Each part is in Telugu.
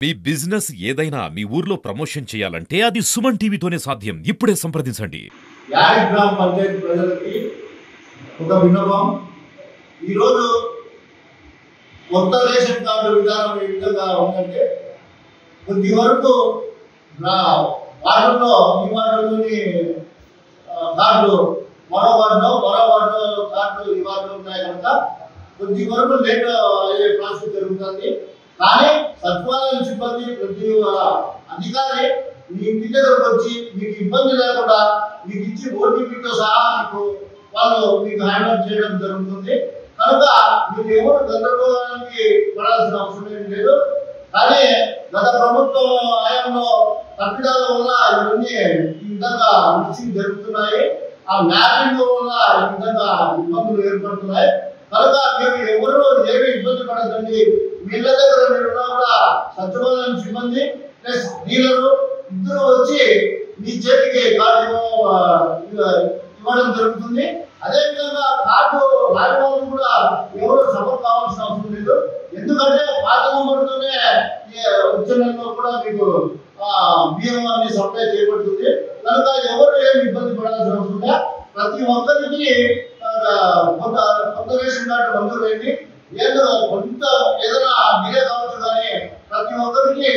మీ బిజినెస్ ఏదైనా మీ ఊర్లో ప్రమోషన్ చేయాలంటే అది సుమన్ టీవీతోనే సాధ్యం. ఇప్పుడే సంప్రదించండి. యాడ్ గ్రామ పంచాయతీ ప్రజలకి ఒక విన్నపం. ఈరోజు కొత్త రేషన్ కార్డు విధానం ఏ విధంగా ఉందంటే, కొద్ది వరకు వార్డులో ఈ వార్డులోని కార్డు మరో వార్డులో కార్డు ఈ వార్డులో ఉన్నాయి కనుక కొద్ది వరకు లేట్ అయ్యే ప్రాసెస్ జరుగుతుంది. కానీ సచివాలయం సిబ్బంది ప్రతి అధికారి మీ ఇంటి దగ్గరకు వచ్చి మీకు ఇబ్బంది లేకుండా మీకు ఇచ్చి ఓటీపీతో సహా వాళ్ళు మీకు హ్యాండ్ ఓవర్ చేయడం జరుగుతుంది. కనుక మీరు ఎవరు గందరగోళానికి పడాల్సిన అవసరం ఏం లేదు. కానీ గత ప్రభుత్వం హయాంలో తప్పిదాల వల్ల ఇవన్నీ ఈ విధంగా మిక్సింగ్ జరుగుతున్నాయి. ఆ మ్యాపింగ్ వల్ల ఈ విధంగా ఇబ్బందులు ఏర్పడుతున్నాయి. కనుక మీరు ఎవరు ఏమి ఇబ్బంది పడకండి. వీళ్ళ దగ్గర మీరున్నా కూడా సచివాలయం సిబ్బంది ప్లస్ డీలరు ఇద్దరు వచ్చి మీ చేతికి కార్డు ఇవ్వడం జరుగుతుంది. అదేవిధంగా కార్డు రాని వాళ్ళు కూడా ఎవరు సఫర్ కావాల్సిన అవసరం లేదు. ఎందుకంటే పాత నంబర్తోనే వచ్చే నెలలో కూడా మీకు బియ్యం అన్ని సప్లై చేయబడుతుంది. కనుక ఎవరు ఏమి ఇబ్బంది పడాల్సిన అవసరం లేదు. ప్రతి ఒక్కరికి కొత్త రేషన్ కార్డు మంజూరు అయింది. ఏదో కొంత ఏదైనా డిలే కావచ్చు, కానీ ప్రతి ఒక్కరికి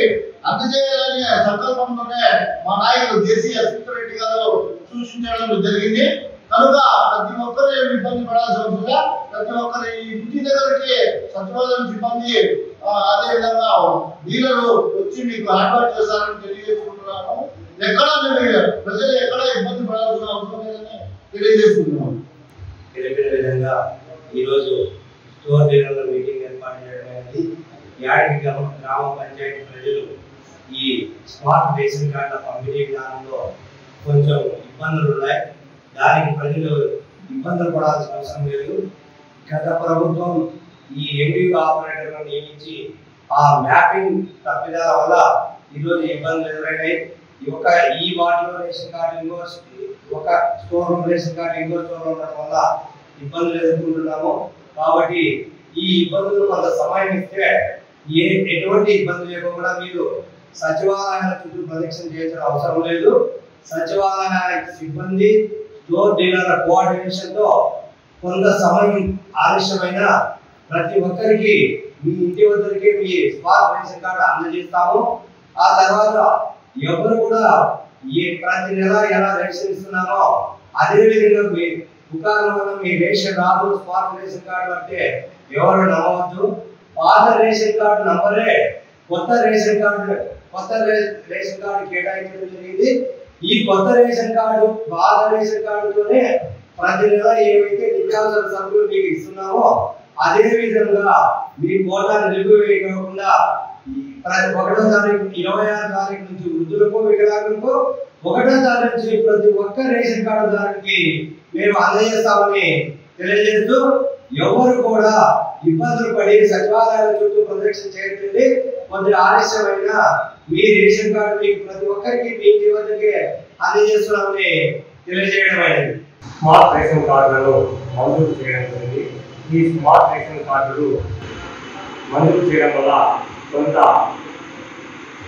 అందజేయాలనే సంకల్పంతోనే మా నాయకులు జేసీ అశ్విత్ గారు సూచించడం జరిగింది. కనుక ప్రతి ఒక్కరు ఏమి ఇబ్బంది పడాల్సిన అవసరం. ప్రతి ఒక్కరి ఇంటి దగ్గరికి సచివాలయం సిబ్బంది అదేవిధంగా డీలరు వచ్చి మీకు హ్యాండ్ ఓవర్ చేస్తారని తెలియజేసుకుంటున్నాము. ఎక్కడ ప్రజలు ఎక్కడ ఇబ్బంది పడాల్సిన అవసరం లేదని తెలియజేసుకుంటున్నాము. విధంగా ఈరోజు స్టోర్ డీలర్ల మీటింగ్ ఏర్పాటు చేయడమైనది. యాడ్ గ్రామ పంచాయతీ ప్రజలు ఈ స్మార్ట్ రేషన్ కార్డుల పంపిణీ విధానంలో కొంచెం ఇబ్బందులు ఉన్నాయి. దానికి ప్రజలు ఇబ్బందులు పడాల్సిన అవసరం లేదు. గత ప్రభుత్వం ఈ ఎండియూ ఆపరేటర్లను నియమించి ఆ మ్యాపింగ్ తప్పిదాల వల్ల ఈరోజు ఇబ్బందులు ఎదురైనాయి. ఈ వార్డులో రేషన్ కార్డు ఒక స్టోర్ రూమ్ రేషన్ కార్డు ఇంకో స్టోర్ ఉండడం వల్ల ఇబ్బందులు ఎదుర్కొంటున్నాము. కాబట్టి ఈ ఇబ్బందులు కొంత సమయం ఇస్తే ఎటువంటి ఇబ్బంది లేకుండా మీరు సచివాలయాల చుట్టూ ప్రదక్షిణ చేయాల్సిన అవసరం లేదు. సచివాలయ సిబ్బంది స్టోర్ డీలర్ల కోఆర్డినేషన్ తో కొంత సమయం ఆలస్యమైన ప్రతి ఒక్కరికి మీ ఇంటి వద్దరికి మీ స్మార్ట్ రేషన్ కార్డు అందజేస్తాము. ఆ తర్వాత ఎవరు కూడా ప్రతి నెల ఎలా రేషన్ ఇస్తున్నామో అదే విధంగా మీ దుకాణంలో మీ రేషన్ రాదు స్మార్ట్ రేషన్ కార్డు అంటే ఎవరు నమ్మవద్దు. పాత రేషన్ కార్డు నంబరే కొత్త రేషన్ కార్డు కేటాయించడం జరిగింది. ఈ కొత్త రేషన్ కార్డు పాత రేషన్ కార్డుతోనే ప్రతి నెల ఏవైతే నిత్యావసర సరుకులు మీకు ఇస్తున్నామో అదే విధంగా మీ కోటాను నిలిపివేయకుండా 1వ తారీఖు 26వ తారీఖు నుంచి వృద్ధులకు వికలాంగులకు 1వ తారీఖు నుంచి ప్రతి ఒక్క రేషన్ కార్డు దానికి మేము అందజేస్తామని తెలియజేస్తూ ఎవరు కూడా ఇబ్బందులు పడి సచివాలయాల చుట్టూ ప్రదక్షిణ చేయట్లేదు. కొద్ది ఆలస్యమైన మీ రేషన్ కార్డు మీకు ప్రతి ఒక్కరికి మీ ఇంటి వద్దకే అందజేస్తున్నామని తెలియజేయడమైనది. స్మార్ట్ రేషన్ కార్డులను మంజూరు చేయడం జరిగింది. ఈ స్మార్ట్ రేషన్ కార్డులు మంజూరు చేయడం వల్ల కొంత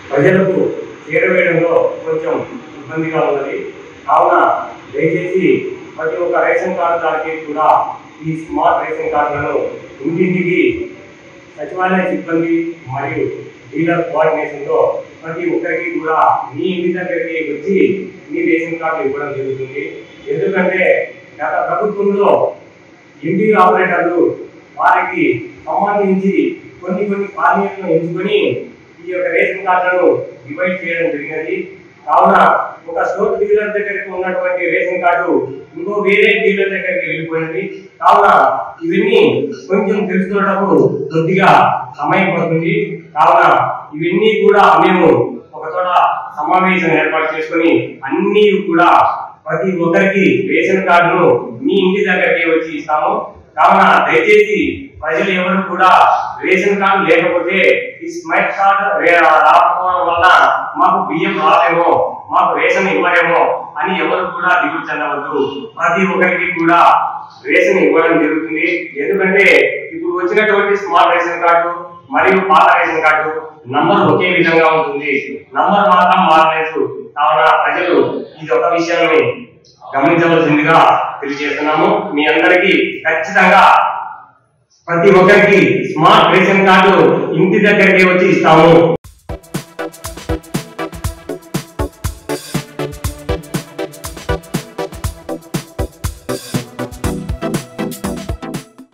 ప్రజలకు చేరవేయడంలో కొంచెం ఇబ్బందిగా ఉన్నది. కావున దయచేసి ప్రతి ఒక్క రేషన్ కార్డుదారికి కూడా ఈ స్మార్ట్ రేషన్ కార్డులను ఇంటింటికి సచివాలయ సిబ్బంది మరియు డీలర్ కోఆర్డినేషన్తో ప్రతి ఒక్కరికి కూడా మీ ఇంటి దగ్గరికి వచ్చి మీ రేషన్ కార్డు ఇవ్వడం జరుగుతుంది. ఎందుకంటే గత ప్రభుత్వంలో ఎండియూ ఆపరేటర్లు వారికి సంబంధించి కొన్ని కాలనీలను ఎంచుకొని ఈ యొక్క రేషన్ కార్డులను డివైడ్ చేయడం జరిగినది. కావున ఒక స్టోర్ డీలర్ దగ్గరికి ఉన్నటువంటి రేషన్ కార్డు ఇంకో వేరే డీలర్ దగ్గరికి వెళ్ళిపోయింది. కావున ఇవన్నీ కొంచెం తెలుసుకోవడానికి కొద్దిగా సమయం పడుతుంది. కావున ఇవన్నీ కూడా మేము ఒక చోట సమావేశం ఏర్పాటు చేసుకొని అన్ని కూడా ప్రతి ఒక్కరికి రేషన్ కార్డును మీ ఇంటి దగ్గరికి వచ్చి ఇస్తాము. కావున దయచేసి ప్రజలు ఎవరు కూడా రేషన్ కార్డు లేకపోతే ఈ స్మార్ట్ కార్డు రాకపోవడం వల్ల మాకు బియ్యం రాలేమో మాకు రేషన్ ఇవ్వలేమో అని ఎవరు కూడా దిగులు చెందవద్దు. ప్రతి ఒక్కరికి కూడా రేషన్ ఇవ్వడం జరుగుతుంది. ఎందుకంటే ఇప్పుడు వచ్చినటువంటి స్మార్ట్ రేషన్ కార్డు మరియు పాత రేషన్ కార్డు నంబర్ ఒకే విధంగా ఉంటుంది, నంబర్ మాత్రం మారలేదు. కావున ప్రజలు ఇది ఒక విషయాన్ని గమనించవలసిందిగా తెలియజేస్తున్నాము. మీ అందరికీ ఖచ్చితంగా ప్రతి ఒక్కరికి స్మార్ట్ రేషన్ కార్డు ఇంటి దగ్గరికి వచ్చి ఇస్తాము.